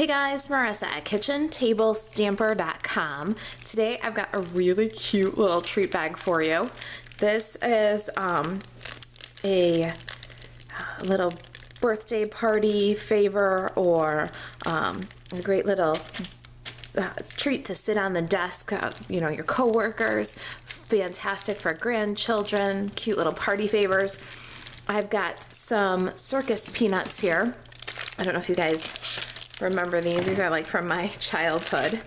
Hey guys, Marissa at KitchenTableStamper.com. Today I've got a really cute little treat bag for you. This is a little birthday party favor or a great little treat to sit on the desk, you know, your coworkers. Fantastic for grandchildren, cute little party favors. I've got some Circus peanuts here. I don't know if you guys remember these. These are like from my childhood.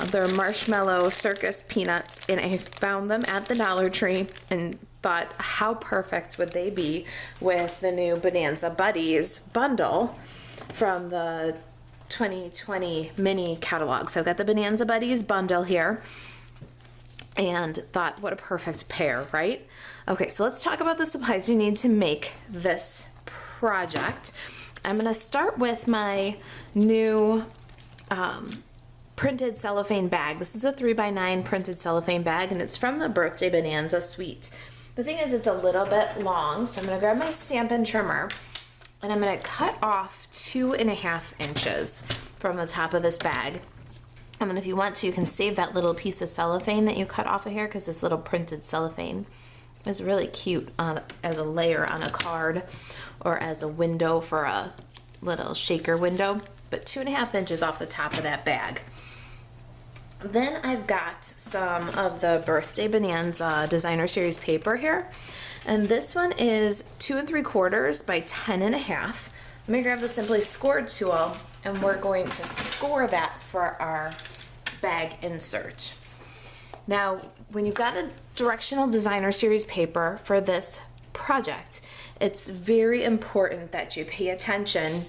They're Marshmallow Circus peanuts, and I found them at the Dollar Tree and thought how perfect would they be with the new Bonanza Buddies bundle from the 2020 mini catalog. So I've got the Bonanza Buddies bundle here and thought what a perfect pair, right? Okay, so let's talk about the supplies you need to make this project. I'm gonna start with my new printed cellophane bag. This is a 3x9 printed cellophane bag, and it's from the Birthday Bonanza suite. The thing is, it's a little bit long, so I'm gonna grab my Stampin' trimmer and I'm gonna cut off 2.5 inches from the top of this bag. And then if you want to, you can save that little piece of cellophane that you cut off of here, because this little printed cellophane is really cute as a layer on a card or as a window for a little shaker window. But 2.5 inches off the top of that bag. Then I've got some of the Birthday Bonanza Designer Series paper here. And this one is 2 3/4 by 10.5. Let me grab the Simply Scored tool, and we're going to score that for our bag insert. Now, when you've got a directional designer series paper for this project, it's very important that you pay attention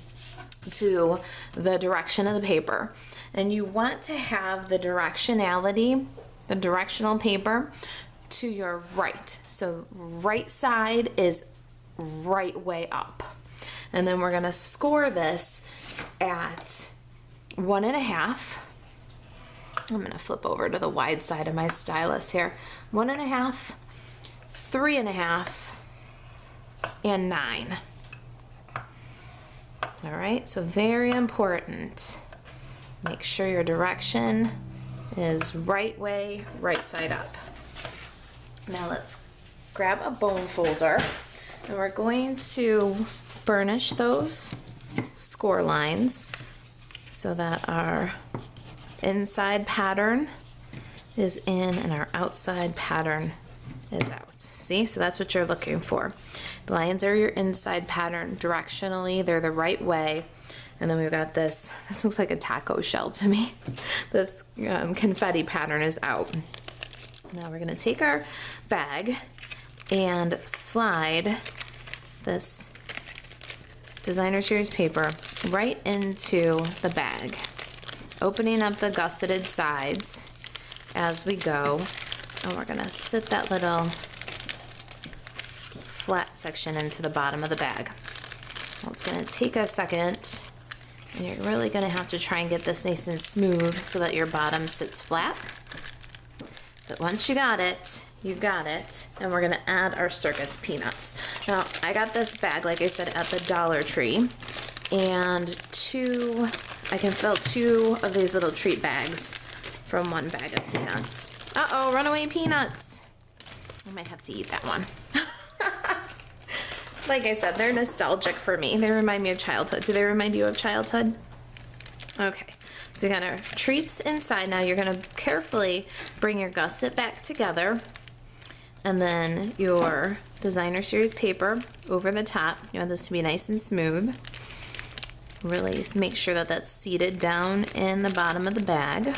to the direction of the paper. And you want to have the directionality, the directional paper, to your right. So right side is right way up. And then we're gonna score this at 1.5. I'm gonna flip over to the wide side of my stylus here. 1.5, 3.5, and 9. All right, so very important. Make sure your direction is right way, right side up. Now let's grab a bone folder, and we're going to burnish those score lines so that our inside pattern is in and our outside pattern is out. See, so that's what you're looking for. The lines are your inside pattern. Directionally, they're the right way. And then we've got this looks like a taco shell to me. This confetti pattern is out. Now we're gonna take our bag and slide this Designer Series paper right into the bag, opening up the gusseted sides as we go. And we're gonna sit that little flat section into the bottom of the bag. Well, it's gonna take a second, and you're really gonna have to try and get this nice and smooth so that your bottom sits flat. But once you got it, you got it. And we're gonna add our Circus peanuts. Now, I got this bag, like I said, at the Dollar Tree, and I can fill 2 of these little treat bags from 1 bag of peanuts. Uh-oh, runaway peanuts. I might have to eat that one. Like I said, they're nostalgic for me. They remind me of childhood. Do they remind you of childhood? Okay, so you got our treats inside. Now you're gonna carefully bring your gusset back together, and then your Designer Series paper over the top. You want this to be nice and smooth. Really make sure that that's seated down in the bottom of the bag.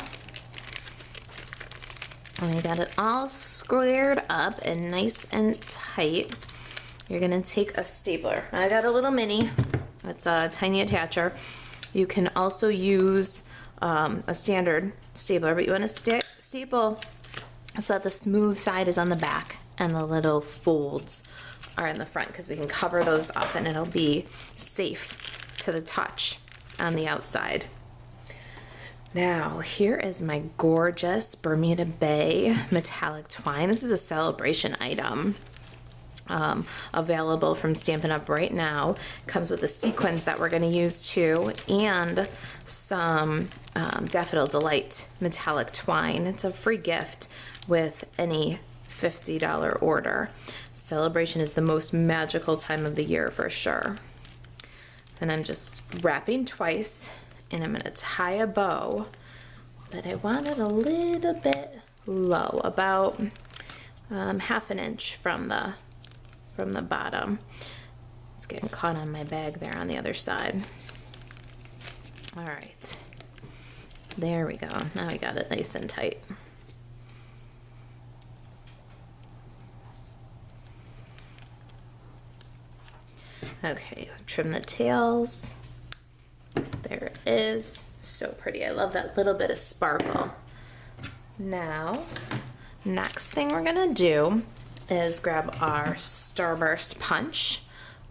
And we got it all squared up and nice and tight. You're gonna take a stapler. I got a little mini. It's a tiny attacher. You can also use a standard stapler, but you want to staple so that the smooth side is on the back and the little folds are in the front, because we can cover those up and it'll be safe to the touch on the outside. Now, here is my gorgeous Bermuda Bay metallic twine. This is a celebration item. available from Stampin' Up! Right now. Comes with the sequins that we're going to use too, and some Daffodil Delight metallic twine. It's a free gift with any $50 order. Celebration is the most magical time of the year for sure. And I'm just wrapping twice, and I'm going to tie a bow, but I want it a little bit low, about half an inch from the bottom. It's getting caught on my bag there on the other side. All right, there we go. Now we got it nice and tight. Okay, trim the tails. There it is. So pretty. I love that little bit of sparkle. Now, next thing we're gonna do is grab our Starburst punch.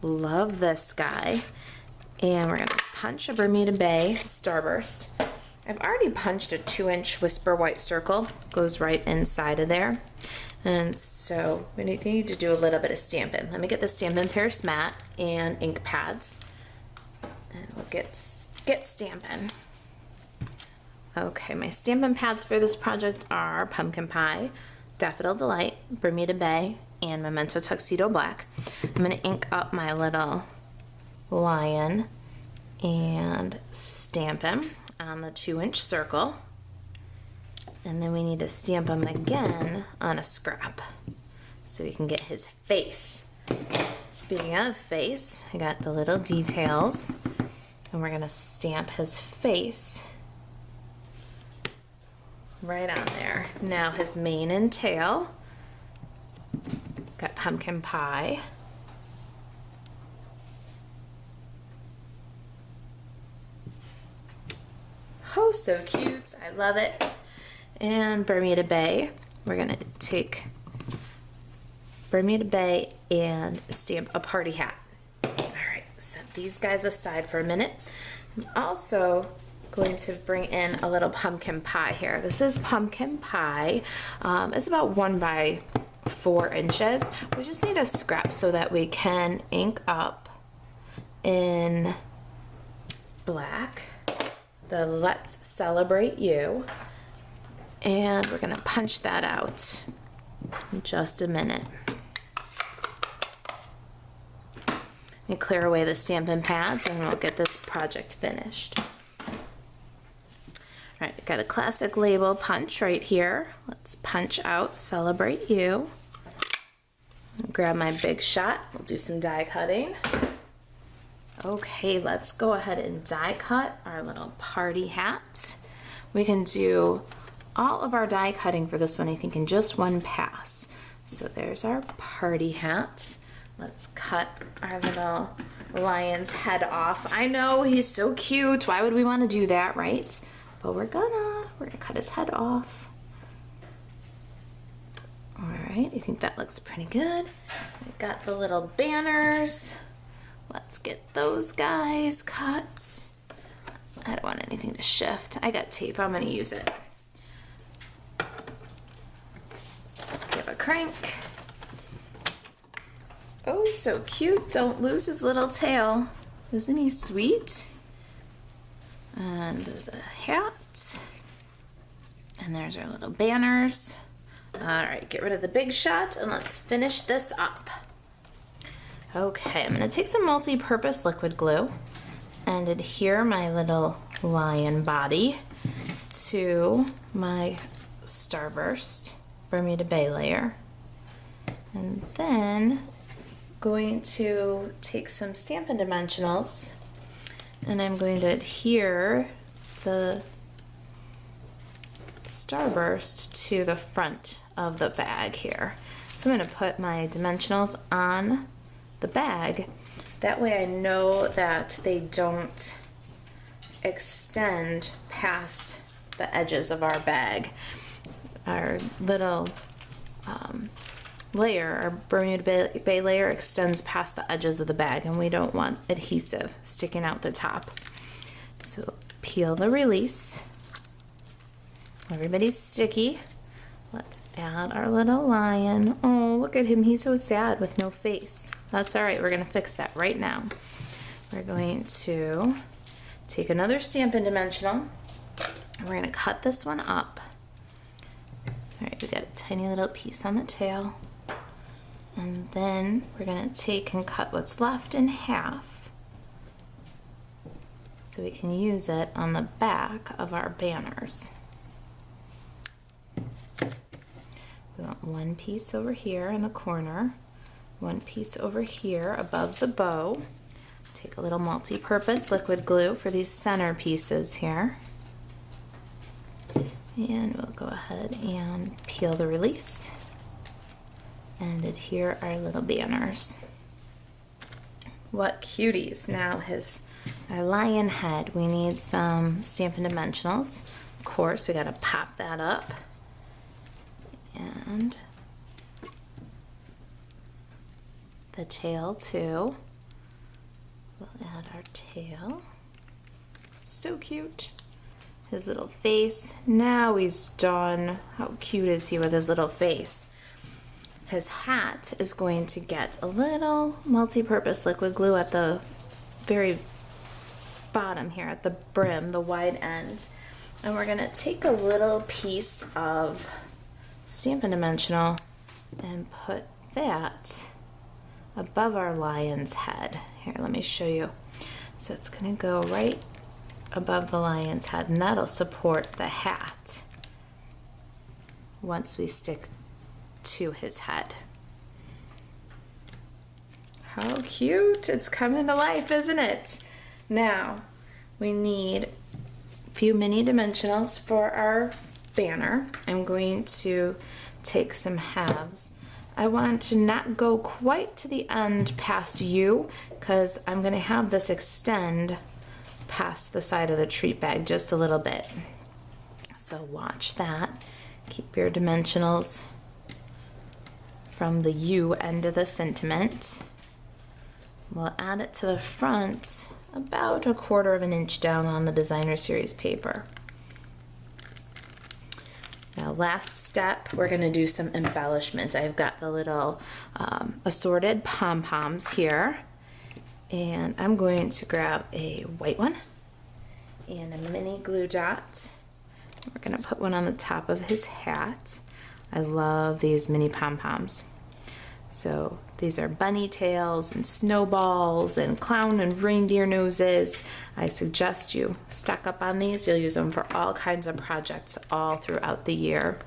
Love this guy. And we're gonna punch a Bermuda Bay Starburst. I've already punched a 2-inch Whisper White Circle. Goes right inside of there. And so we need to do a little bit of stamping. Let me get the Stampin' Paris mat and ink pads, and we'll get stamping. Okay, my Stampin' pads for this project are Pumpkin Pie, Daffodil Delight, Bermuda Bay, and Memento Tuxedo Black. I'm gonna ink up my little lion and stamp him on the 2-inch circle. And then we need to stamp him again on a scrap so we can get his face. Speaking of face, I got the little details, and we're gonna stamp his face right on there. Now his mane and tail. Got Pumpkin Pie. Oh, so cute. I love it. And Bermuda Bay. We're gonna take Bermuda Bay and stamp a party hat. All right, set these guys aside for a minute. I'm also going to bring in a little Pumpkin Pie here. This is Pumpkin Pie. It's about 1 by 4 inches. We just need a scrap so that we can ink up in black the Let's Celebrate You. And we're gonna punch that out in just a minute. Let me clear away the Stampin' pads and we'll get this project finished. All right, got a classic label punch right here. Let's punch out Celebrate You. Grab my big shot, we'll do some die cutting. Okay, let's go ahead and die cut our little party hat. We can do all of our die cutting for this one, I think, in just one pass. So there's our party hat. Let's cut our little lion's head off. I know, he's so cute. Why would we want to do that, right? But we're gonna cut his head off. All right, I think that looks pretty good. We've got the little banners. Let's get those guys cut. I don't want anything to shift. I got tape, I'm gonna use it. Give a crank. Oh, so cute. Don't lose his little tail. Isn't he sweet? And the hat. And there's our little banners. All right, get rid of the big shot and let's finish this up. Okay, I'm gonna take some multi-purpose liquid glue and adhere my little lion body to my Starburst Bermuda Bay layer. And then going to take some Stampin' Dimensionals and I'm going to adhere the Starburst to the front of the bag here. So I'm going to put my dimensionals on the bag. That way I know that they don't extend past the edges of our bag. Our little layer, our Bermuda Bay layer, extends past the edges of the bag and we don't want adhesive sticking out the top. So peel the release. Everybody's sticky. Let's add our little lion. Oh, look at him. He's so sad with no face. That's all right. We're going to fix that right now. We're going to take another Stampin' Dimensional. And we're going to cut this one up. All right, we got a tiny little piece on the tail. And then we're going to take and cut what's left in half so we can use it on the back of our banners. We want one piece over here in the corner, one piece over here above the bow. Take a little multi-purpose liquid glue for these center pieces here. And we'll go ahead and peel the release and adhere our little banners. What cuties. Now our lion head, we need some Stampin' Dimensionals. Of course, we gotta pop that up. And the tail too. We'll add our tail. So cute. His little face. Now he's done. How cute is he with his little face? His hat is going to get a little multi-purpose liquid glue at the very bottom here, at the brim, the wide end. And we're gonna take a little piece of Stampin' Dimensional and put that above our lion's head. Here, let me show you. So it's gonna go right above the lion's head, and that'll support the hat once we stick to his head. How cute! It's coming to life, isn't it? Now, we need a few mini dimensionals for our banner. I'm going to take some halves. I want to not go quite to the end past you because I'm going to have this extend past the side of the treat bag just a little bit. So watch that. Keep your dimensionals from the U end of the sentiment. We'll add it to the front about 1/4 of an inch down on the designer series paper. Now last step, we're going to do some embellishments. I've got the little assorted pom-poms here, and I'm going to grab a white one and a mini glue dot. We're going to put one on the top of his hat. I love these mini pom-poms. So these are bunny tails and snowballs and clown and reindeer noses. I suggest you stock up on these. You'll use them for all kinds of projects all throughout the year.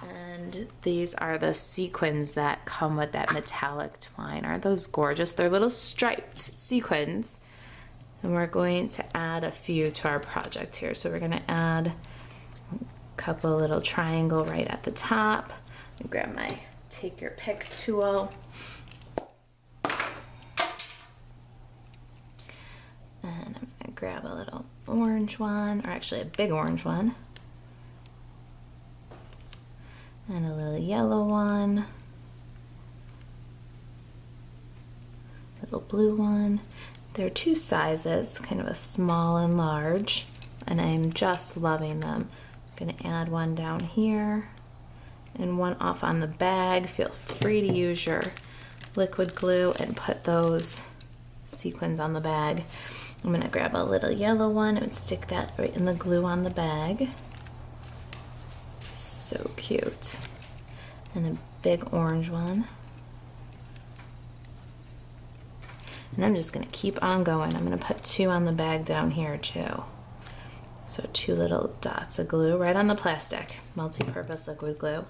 And these are the sequins that come with that metallic twine. Aren't those gorgeous? They're little striped sequins. And we're going to add a few to our project here. So we're going to add a couple of little triangle right at the top. And grab my take your pick tool. And I'm going to grab a little orange one, or actually a big orange one. And a little yellow one. Little blue one. There are two sizes, kind of a small and large, and I'm just loving them. I'm going to add one down here and one off on the bag. Feel free to use your liquid glue and put those sequins on the bag. I'm going to grab a little yellow one and stick that right in the glue on the bag. So cute. And a big orange one. And I'm just going to keep on going. I'm going to put two on the bag down here too. So two little dots of glue right on the plastic, multi-purpose liquid glue.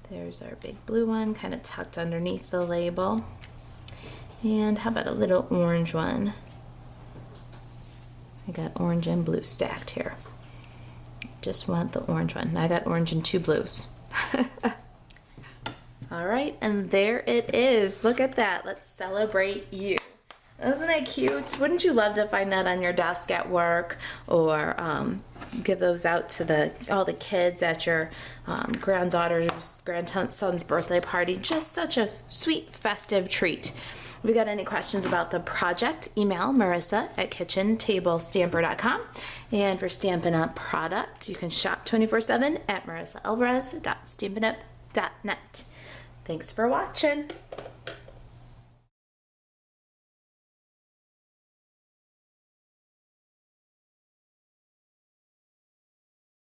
There's our big blue one, kind of tucked underneath the label. And how about a little orange one? I got orange and blue stacked here. Just want the orange one. I got orange and two blues. All right, and there it is. Look at that. Let's celebrate you. Isn't that cute? Wouldn't you love to find that on your desk at work, or give those out to all the kids at your grandson's birthday party? Just such a sweet festive treat. If you got any questions about the project, email marissa@kitchentablestamper.com. And for Stampin' Up! Product, you can shop 24/7 at marisaalvarez.stampinup.net. Thanks for watching.